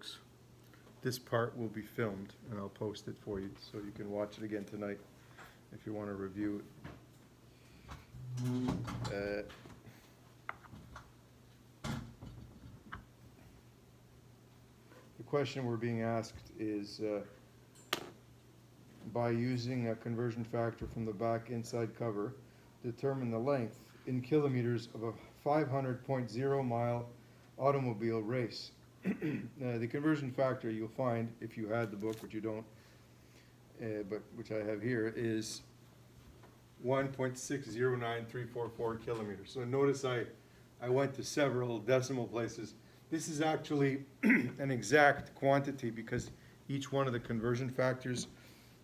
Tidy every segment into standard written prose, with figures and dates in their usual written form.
folks, this part will be filmed, and I'll post it for you, so you can watch it again tonight if you want to review it. The question we're being asked is, by using a conversion factor from the back inside cover, determine the length in kilometers of a 500.0 mile automobile race. The conversion factor you'll find, if you had the book, which you don't, but which I have here, is 1.609344 kilometers. So notice I went to several decimal places. This is actually an exact quantity because each one of the conversion factors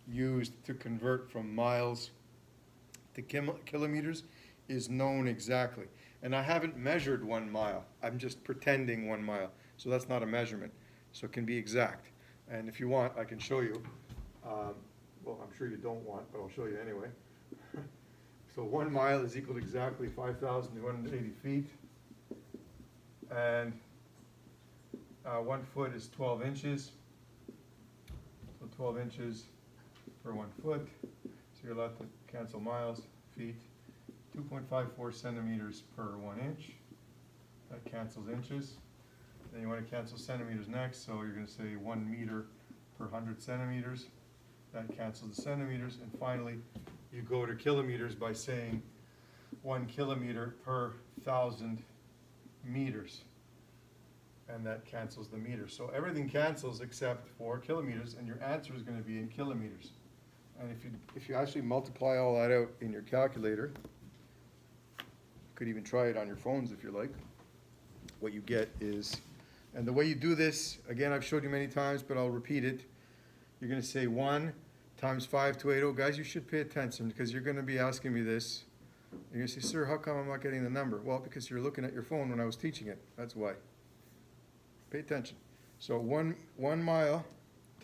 used to convert from miles to kilometers is known exactly. And I haven't measured 1 mile. I'm just pretending 1 mile. So that's not a measurement. So it can be exact. And if you want, I can show you. Well, I'm sure you don't want, but I'll show you anyway. So 1 mile is equal to exactly 5,280 feet. And 1 foot is 12 inches. So 12 inches per 1 foot. So you're allowed to cancel miles, feet. 2.54 centimeters per 1 inch. That cancels inches. Then you want to cancel centimeters next, so you're going to say 1 meter per 100 centimeters. That cancels the centimeters. And finally, you go to kilometers by saying 1 kilometer per 1,000 meters. And that cancels the meters. So everything cancels except for kilometers, and your answer is going to be in kilometers. And if you actually multiply all that out in your calculator, you could even try it on your phones if you like, what you get is, and the way you do this, again, I've showed you many times, but I'll repeat it. You're going to say 1 times 5280. Guys, you should pay attention because you're going to be asking me this. You're going to say, sir, how come I'm not getting the number? Well, because you're looking at your phone when I was teaching it. That's why. Pay attention. So 1 mile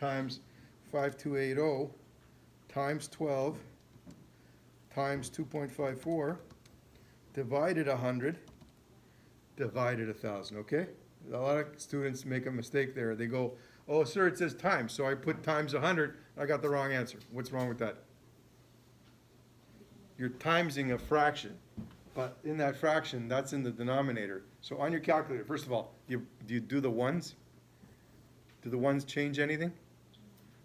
times 5280 times 12 times 2.54 divided 100 divided 1,000, okay? A lot of students make a mistake there. They go, oh, sir, it says times, so I put times 100. I got the wrong answer. What's wrong with that? You're timesing a fraction, but in that fraction, that's in the denominator. So on your calculator, first of all, do you do the ones? Do the ones change anything?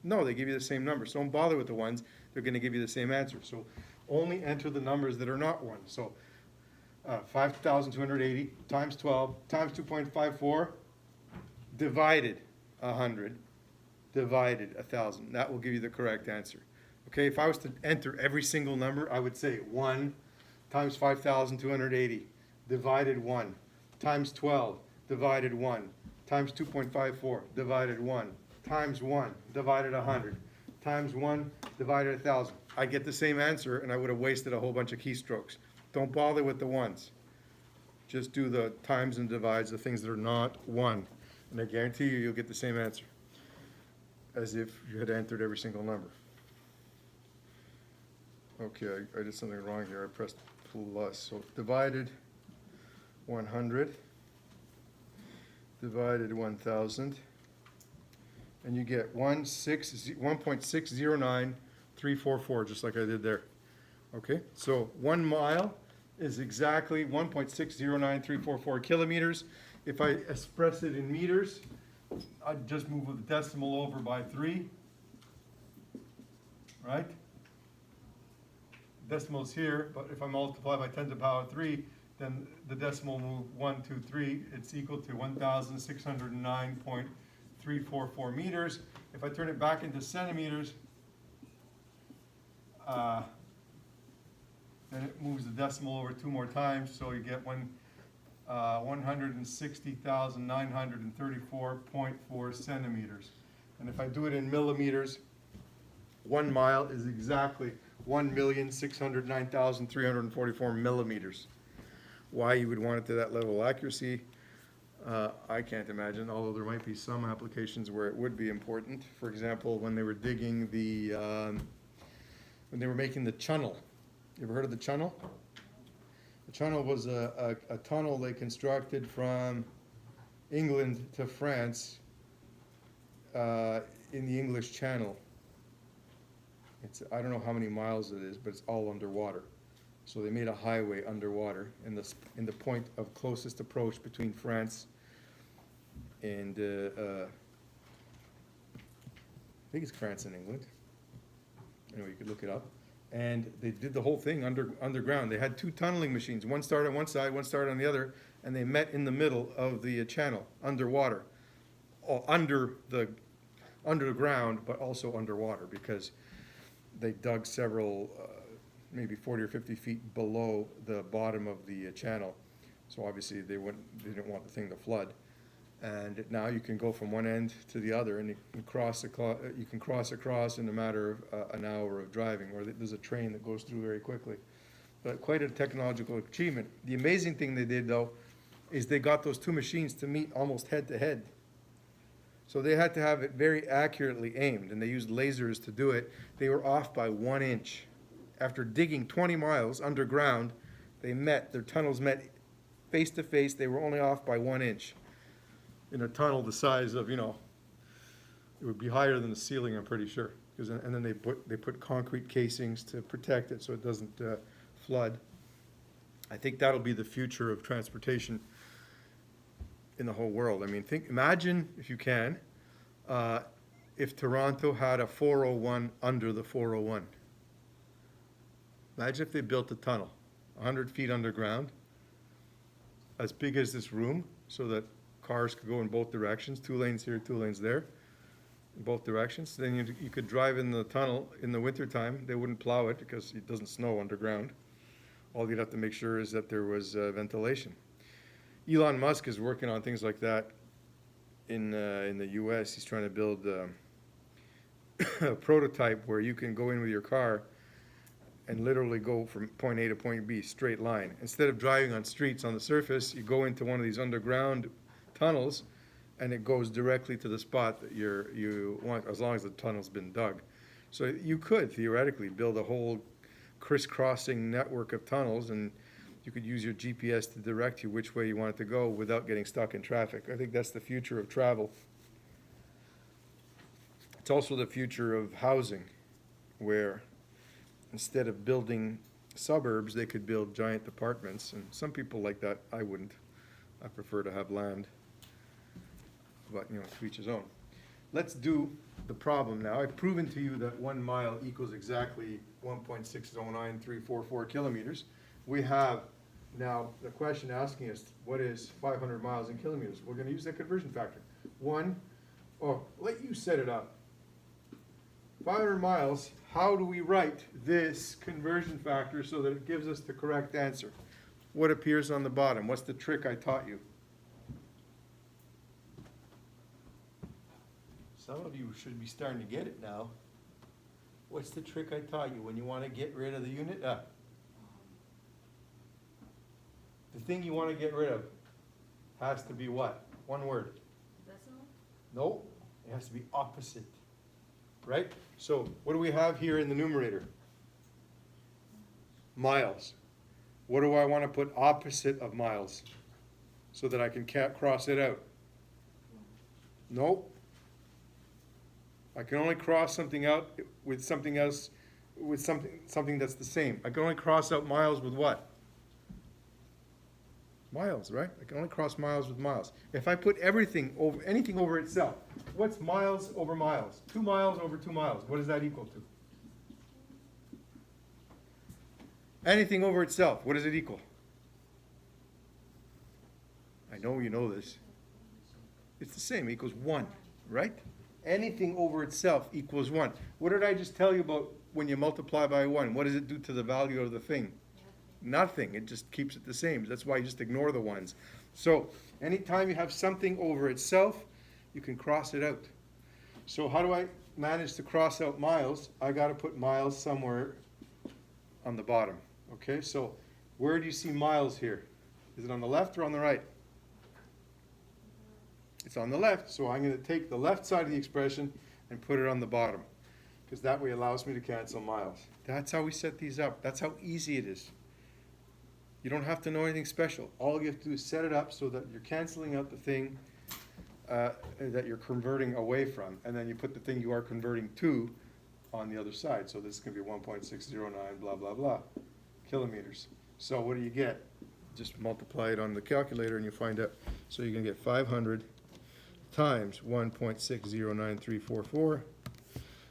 No, they give you the same number. So don't bother with the ones. They're going to give you the same answer. So only enter the numbers that are not ones. So 5,280 times 12 times 2.54 divided 100 divided 1,000. That will give you the correct answer. Okay, if I was to enter every single number, I would say 1 times 5,280 divided 1 times 12 divided 1 times 2.54 divided 1 times 1 divided 100 times 1 divided 1,000. I get the same answer, and I would have wasted a whole bunch of keystrokes. Don't bother with the ones. Just do the times and divides, the things that are not 1. And I guarantee you, you'll get the same answer as if you had entered every single number. Okay, I did something wrong here. I pressed plus. So divided 100 divided 1,000, and you get 1.609344, just like I did there. Okay, so 1 mile is exactly 1.609344 kilometers. If I express it in meters, I'd just move the decimal over by 3, right? Decimals here, but if I multiply by 10 to the power 3, then the decimal move 1, 2, 3. It's equal to 1,609.344 meters. If I turn it back into centimeters, then it moves the decimal over 2 more times, so you get 160,934.4 centimeters. And if I do it in millimeters, 1 mile is exactly 1,609,344 millimeters. Why you would want it to that level of accuracy, I can't imagine, although there might be some applications where it would be important. For example, when they were digging the, when they were making the channel. You ever heard of the channel? The channel was a tunnel they constructed from England to France in the English Channel. I don't know how many miles it is, but it's all underwater. So they made a highway underwater in the point of closest approach between France and I think it's France and England. Anyway, you could look it up. And they did the whole thing underground. They had two tunneling machines. One started on one side, one started on the other, and they met in the middle of the channel, underwater, under the ground, but also underwater, because they dug several, maybe 40 or 50 feet below the bottom of the channel. So obviously they didn't want the thing to flood. And now you can go from one end to the other, and you can cross across in a matter of an hour of driving, or there's a train that goes through very quickly. But quite a technological achievement. The amazing thing they did, though, is they got those two machines to meet almost head to head. So they had to have it very accurately aimed, and they used lasers to do it. They were off by 1 inch. After digging 20 miles underground, their tunnels met face to face. They were only off by 1 inch. In a tunnel the size of, it would be higher than the ceiling, I'm pretty sure. And then they put concrete casings to protect it so it doesn't flood. I think that'll be the future of transportation in the whole world. I mean, imagine, if you can, if Toronto had a 401 under the 401. Imagine if they built a tunnel, 100 feet underground, as big as this room, so that cars could go in both directions, 2 lanes here, 2 lanes there, in both directions. Then you could drive in the tunnel in the wintertime. They wouldn't plow it because it doesn't snow underground. All you'd have to make sure is that there was ventilation. Elon Musk is working on things like that in the US. He's trying to build a prototype where you can go in with your car and literally go from point A to point B, straight line. Instead of driving on streets on the surface, you go into one of these underground tunnels, and it goes directly to the spot that you want, as long as the tunnel's been dug. So you could theoretically build a whole crisscrossing network of tunnels, and you could use your GPS to direct you which way you want it to go without getting stuck in traffic. I think that's the future of travel. It's also the future of housing, where instead of building suburbs, they could build giant apartments. And some people like that. I wouldn't. I prefer to have land. But, to each his own. Let's do the problem now. I've proven to you that 1 mile equals exactly 1.609344 kilometers. We have now the question asking us, what is 500 miles in kilometers? We're going to use that conversion factor. Let you set it up. 500 miles, how do we write this conversion factor so that it gives us the correct answer? What appears on the bottom? What's the trick I taught you? Some of you should be starting to get it now. What's the trick I taught you when you want to get rid of the unit? The thing you want to get rid of has to be what? One word. Decimal? No, it has to be opposite. Right? So what do we have here in the numerator? Miles. What do I want to put opposite of miles so that I can cross it out? Nope. I can only cross something out with something else, with something that's the same. I can only cross out miles with what? Miles, right? I can only cross miles with miles. If I put anything over itself, what's miles over miles? 2 miles over 2 miles. What does that equal to? Anything over itself, what does it equal? I know you know this. It's the same, it equals 1, right? Anything over itself equals 1. What did I just tell you about when you multiply by 1? What does it do to the value of the thing? Nothing. It just keeps it the same. That's why you just ignore the ones. So anytime you have something over itself, you can cross it out. So how do I manage to cross out miles? I got to put miles somewhere on the bottom. Okay, so where do you see miles here? Is it on the left or on the right? It's on the left, so I'm going to take the left side of the expression and put it on the bottom, because that way allows me to cancel miles. That's how we set these up. That's how easy it is. You don't have to know anything special. All you have to do is set it up so that you're canceling out the thing that you're converting away from, and then you put the thing you are converting to on the other side. So this is going to be 1.609 blah blah blah kilometers. So what do you get? Just multiply it on the calculator and you find out. So you're going to get 500 times 1.609344.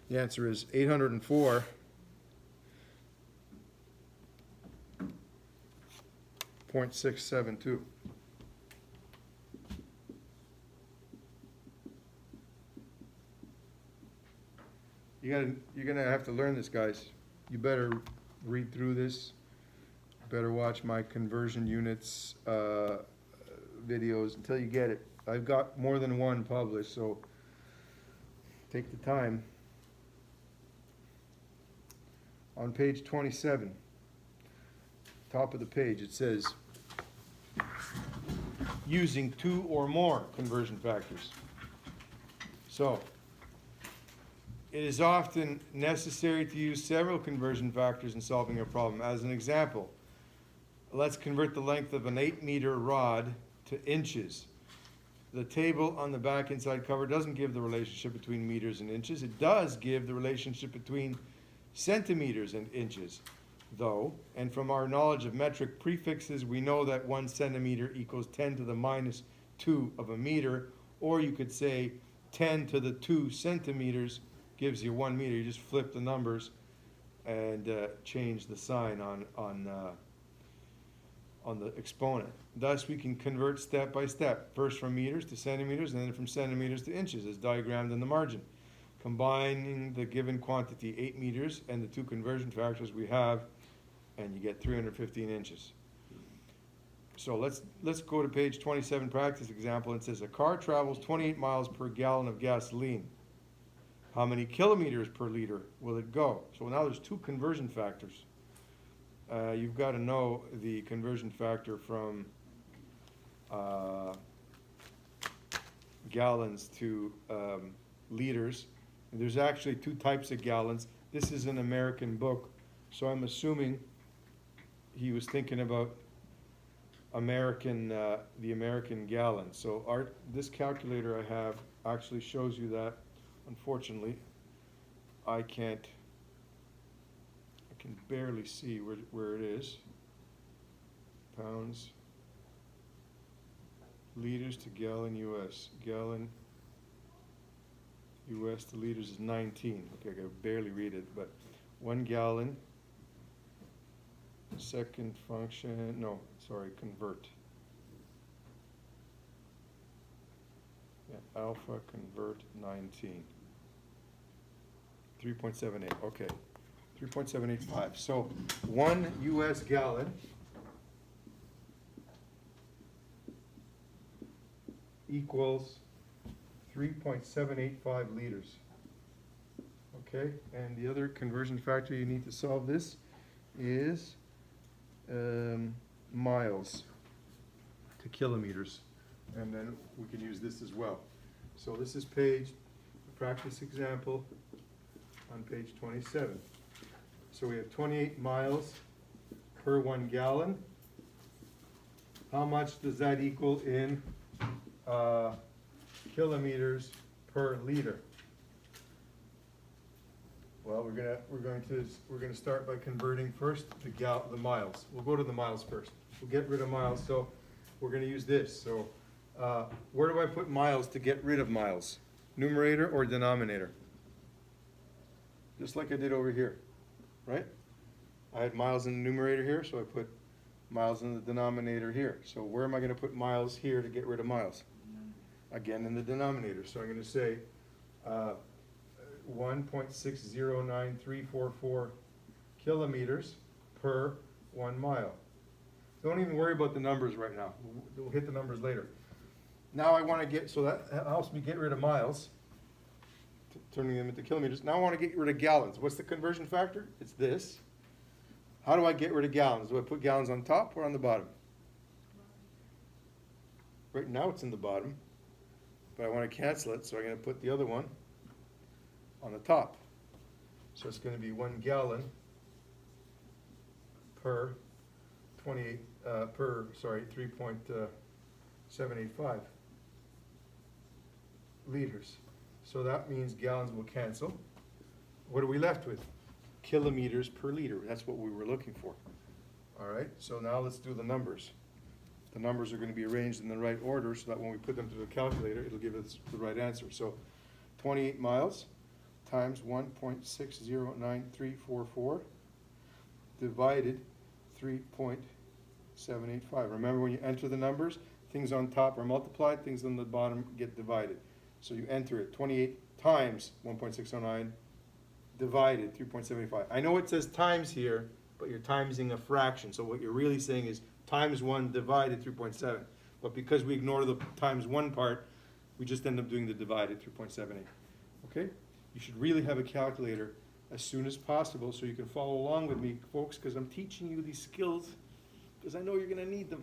The answer is 804.672. You're gonna have to learn this, guys. You better read through this. Better watch my conversion units videos until you get it. I've got more than one published, so take the time. On page 27, top of the page, it says using 2 or more conversion factors. So it is often necessary to use several conversion factors in solving a problem. As an example, let's convert the length of an 8-meter rod to inches. The table on the back inside cover doesn't give the relationship between meters and inches. It does give the relationship between centimeters and inches, though, and from our knowledge of metric prefixes, we know that 1 centimeter equals 10 to the minus 2 of a meter, or you could say 10 to the 2 centimeters gives you 1 meter. You just flip the numbers and change the sign on the exponent. Thus, we can convert step by step, first from meters to centimeters, and then from centimeters to inches, as diagrammed in the margin. Combining the given quantity, 8 meters, and the 2 conversion factors we have, and you get 315 inches. So let's go to page 27, practice example. It says a car travels 28 miles per gallon of gasoline. How many kilometers per liter will it go? So now there's 2 conversion factors. You've got to know the conversion factor from gallons to liters. And there's actually 2 types of gallons. This is an American book, so I'm assuming he was thinking about the American gallon. So this calculator I have actually shows you that. Unfortunately, I can barely see where it is. Pounds, liters to gallon US. Gallon US to liters is 19. Okay, I can barely read it, but 1 gallon, second function, no, sorry, convert. Yeah, alpha convert 19. 3.78, okay. 3.785. So 1 US gallon equals 3.785 liters. Okay, and the other conversion factor you need to solve this is miles to kilometers. And then we can use this as well. So this is practice example on page 27. So we have 28 miles per 1 gallon. How much does that equal in kilometers per liter? Well, we're going to start by converting first the miles. We'll go to the miles first. We'll get rid of miles. So we're going to use this. So where do I put miles to get rid of miles? Numerator or denominator? Just like I did over here, right? I had miles in the numerator here, so I put miles in the denominator here. So where am I going to put miles here to get rid of miles? Again, in the denominator. So I'm going to say 1.609344 kilometers per 1 mile. Don't even worry about the numbers right now. We'll hit the numbers later. Now I want to get, so that helps me get rid of miles, turning them into kilometers. Now I want to get rid of gallons. What's the conversion factor? It's this. How do I get rid of gallons? Do I put gallons on top or on the bottom? Right now it's in the bottom, but I want to cancel it, so I'm going to put the other one on the top. So it's going to be 1 gallon per 3.785. liters. So that means gallons will cancel. What are we left with? Kilometers per liter. That's what we were looking for. All right, so now let's do the numbers. The numbers are going to be arranged in the right order so that when we put them to the calculator, it'll give us the right answer. So 28 miles times 1.609344 divided 3.785. Remember, when you enter the numbers, things on top are multiplied, things on the bottom get divided. So you enter it, 28 times 1.609 divided 3.75. I know it says times here, but you're timesing a fraction. So what you're really saying is times 1 divided 3.7. But because we ignore the times 1 part, we just end up doing the divided 3.78. Okay? You should really have a calculator as soon as possible so you can follow along with me, folks, because I'm teaching you these skills because I know you're going to need them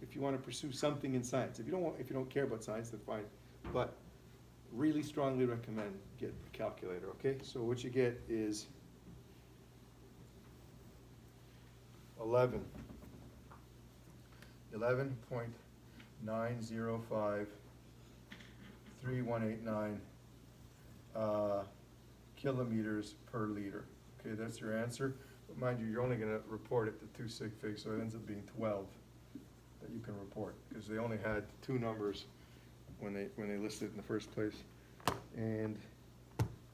if you want to pursue something in science. If you don't care about science, that's fine. But really strongly recommend get a calculator, okay? So what you get is 11.9053189 kilometers per liter. Okay, that's your answer. But mind you, you're only going to report it to 2 sig figs, so it ends up being 12 that you can report because they only had 2 numbers when they listed it in the first place. And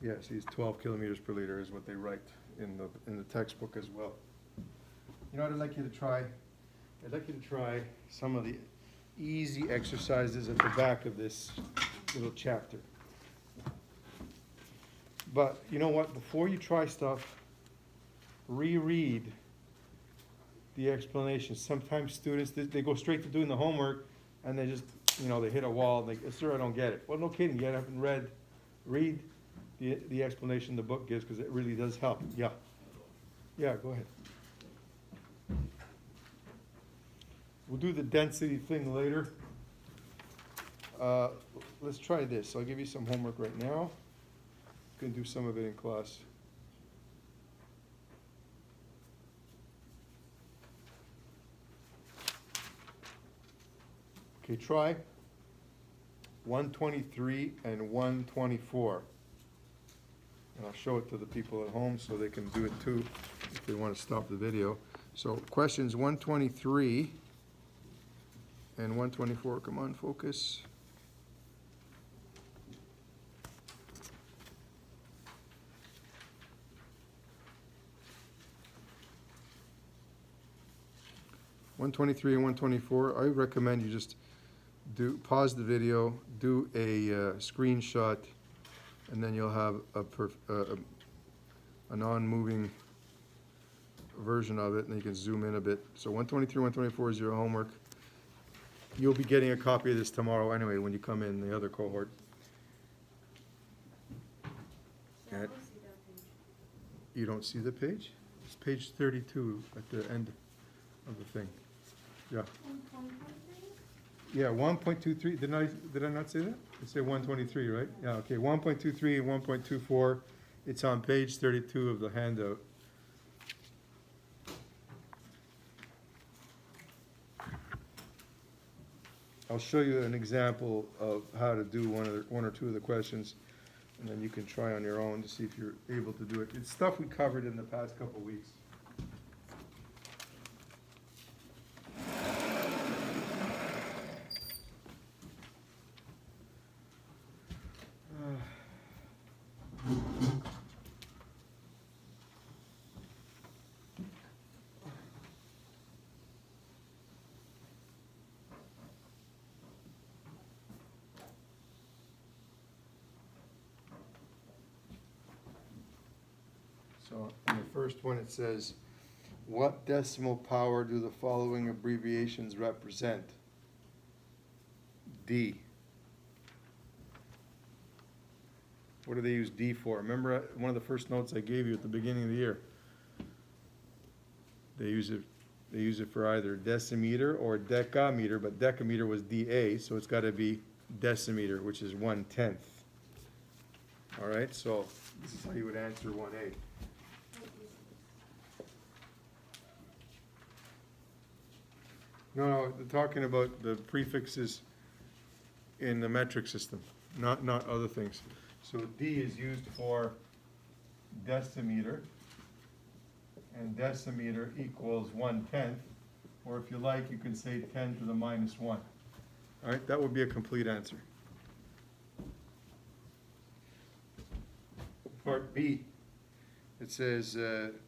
yes, these 12 kilometers per liter is what they write in the textbook as well. You know what I'd like you to try? I'd like you to try some of the easy exercises at the back of this little chapter. But you know what? Before you try stuff, reread the explanations. Sometimes students, they go straight to doing the homework and they just, they hit a wall and they go, sir, I don't get it. Well, no kidding, you haven't read the explanation the book gives because it really does help. Yeah. Yeah, go ahead. We'll do the density thing later. Let's try this. I'll give you some homework right now. You can do some of it in class. Okay, try 123 and 124. And I'll show it to the people at home so they can do it too if they want to stop the video. So questions 123 and 124. Come on, focus. (123) and 124. I recommend you just pause the video, do a screenshot, and then you'll have a non-moving version of it, and you can zoom in a bit. So 123, 124 is your homework. You'll be getting a copy of this tomorrow anyway when you come in the other cohort. You don't see the page? It's page 32 at the end of the thing. Yeah. Yeah, 1.23. Did I not say that? I said 123, right? Yeah, okay. 1.23 and 1.24. It's on page 32 of the handout. I'll show you an example of how to do one or two of the questions, and then you can try on your own to see if you're able to do it. It's stuff we covered in the past couple weeks. So in the first one it says, what decimal power do the following abbreviations represent? D. What do they use D for? Remember one of the first notes I gave you at the beginning of the year? They use it for either decimeter or decameter, but decameter was DA, so it's got to be decimeter, which is 1/10. All right, so this is how you would answer 1A. No, they're talking about the prefixes in the metric system, not other things. So D is used for decimeter, and decimeter equals 1/10, or if you like, you can say 10 to the minus 1. All right, that would be a complete answer. Part B, it says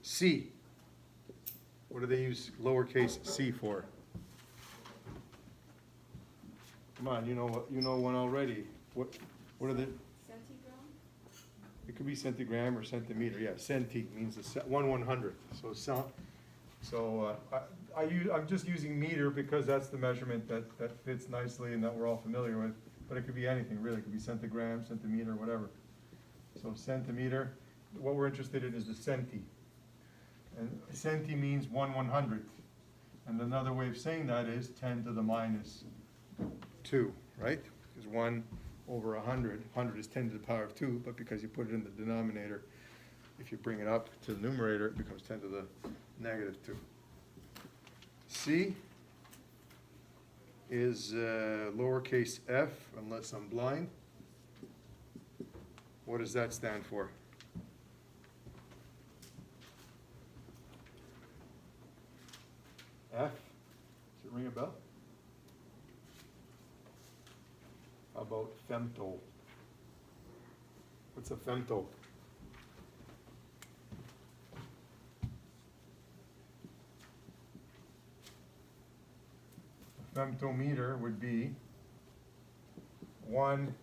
C. What do they use lowercase c for? Come on, you know one already. What are the? Centigram? It could be centigram or centimeter. Yeah, centi means the 1/100th. I'm just using meter because that's the measurement that fits nicely and that we're all familiar with. But it could be anything really. It could be centigram, centimeter, whatever. So centimeter. What we're interested in is the centi. And centi means 1/100th. And another way of saying that is 10 to the minus 2, right? Because 1 over 100, 100 is 10 to the power of 2, but because you put it in the denominator, if you bring it up to the numerator, it becomes 10 to the negative 2. C is lowercase f, unless I'm blind. What does that stand for? F? Does it ring a bell? How about femto? What's a femto? A femtometer would be one,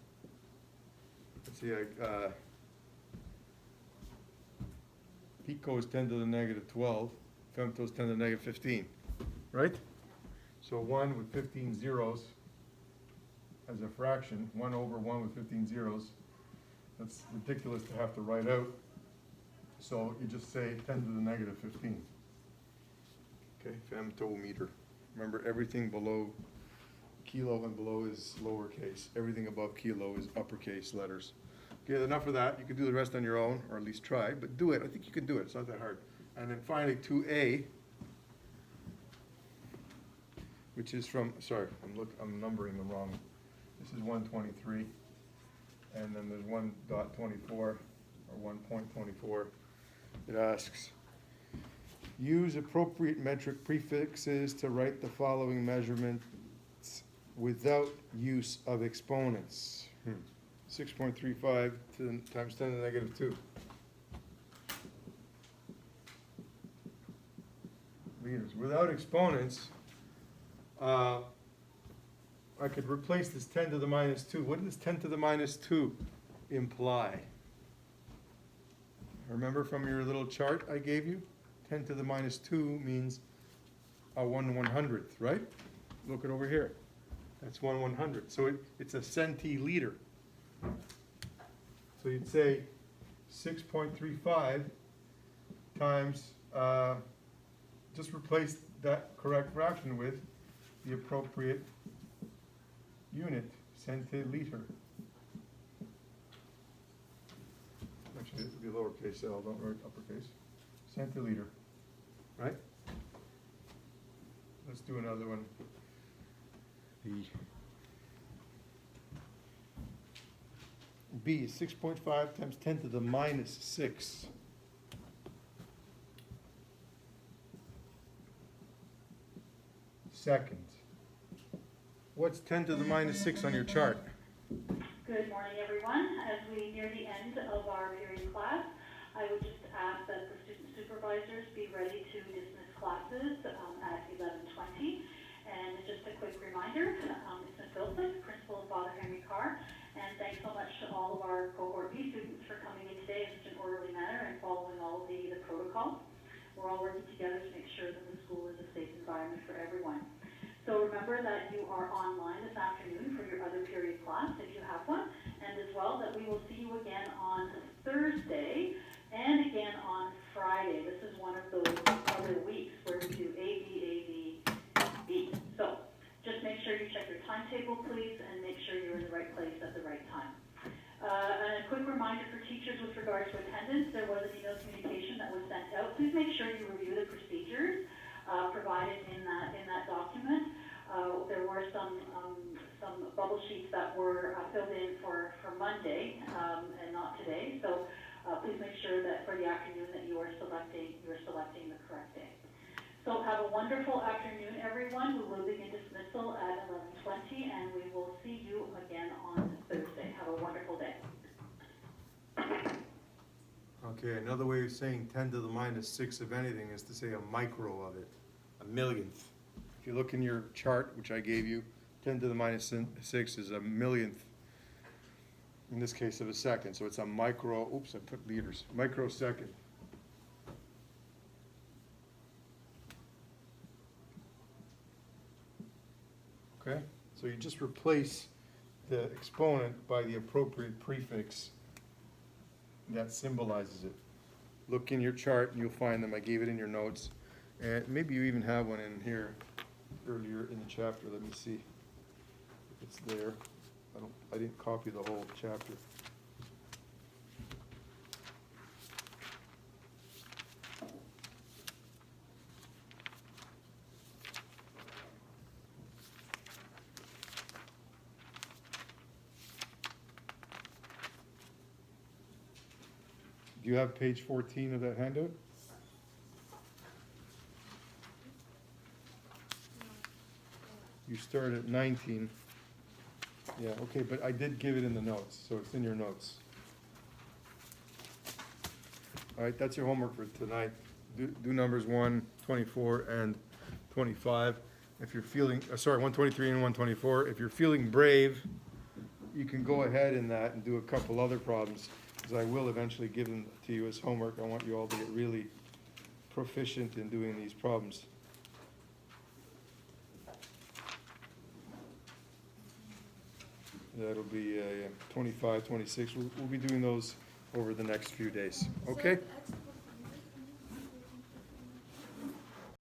let's see, pico is 10 to the negative 12, femto is 10 to the negative 15, right? So 1 with 15 zeros as a fraction, 1 over 1 with 15 zeros, that's ridiculous to have to write out. So you just say 10 to the negative 15. Okay, femtometer. Remember, everything below kilo and below is lowercase. Everything above kilo is uppercase letters. Okay, enough of that. You can do the rest on your own, or at least try, but do it. I think you can do it. It's not that hard. And then finally, 2A, which is from, sorry, I'm numbering them wrong. This is 123, and then there's 1.24, or 1.24. It asks, use appropriate metric prefixes to write the following measurements without use of exponents. 6.35 times 10 to the negative 2. Liters. Without exponents, I could replace this 10 to the minus 2. What does 10 to the minus 2 imply? Remember from your little chart I gave you? 10 to the minus 2 means a 1/100th, right? Look it over here. That's 1/100th. So it's a centiliter. So you'd say 6.35 times, just replace that correct fraction with the appropriate unit, centiliter. Actually, it would be lowercase l, don't write uppercase. Centiliter, right? Let's do another one. The B, 6.5 times 10 to the minus 6. Seconds. What's 10 to the minus 6 on your chart? Good morning, everyone. As we near the end of our period class, I would just ask that the student supervisors be ready to dismiss classes at 11:20. And just a quick reminder, it's Ms. Vilsack, Principal of Father Henry Carr, and thanks so much to all of our cohort B students for coming in today in such an orderly manner and following all of the protocols. We're all working together to make sure that the school is a safe environment for everyone. So remember that you are online this afternoon for your other period class, if you have one, and as well that we will see you again on Thursday and again on Friday. This is one of those other weeks where we do A, B, A, B, B. So just make sure you check your timetable, please, and make sure you're in the right place at the right time. And a quick reminder for teachers with regards to attendance, there was an email communication that was sent out. Please make sure you review the procedures provided in that document. There were some bubble sheets that were were filled in for Monday and not today. So please make sure that for the afternoon that you are selecting the correct day. So have a wonderful afternoon, everyone. We will begin dismissal at 11:20, and we will see you again on Thursday. Have a wonderful day. Okay, another way of saying 10 to the minus 6 of anything is to say a micro of it, a millionth. If you look in your chart, which I gave you, 10 to the minus 6 is a millionth, in this case of a second. So it's a micro, oops, I put liters, microsecond. Okay, so you just replace the exponent by the appropriate prefix that symbolizes it. Look in your chart and you'll find them. I gave it in your notes. And maybe you even have one in here earlier in the chapter. Let me see if it's there. I didn't copy the whole chapter. Do you have page 14 of that handout? You start at 19. Yeah, okay, but I did give it in the notes, so it's in your notes. All right, that's your homework for tonight. Do numbers 1, 24, and 25. If you're feeling, 123 and 124. If you're feeling brave, you can go ahead in that and do a couple other problems, because I will eventually give them to you as homework. I want you all to get really proficient in doing these problems. That'll be 25, 26. We'll be doing those over the next few days. Okay? So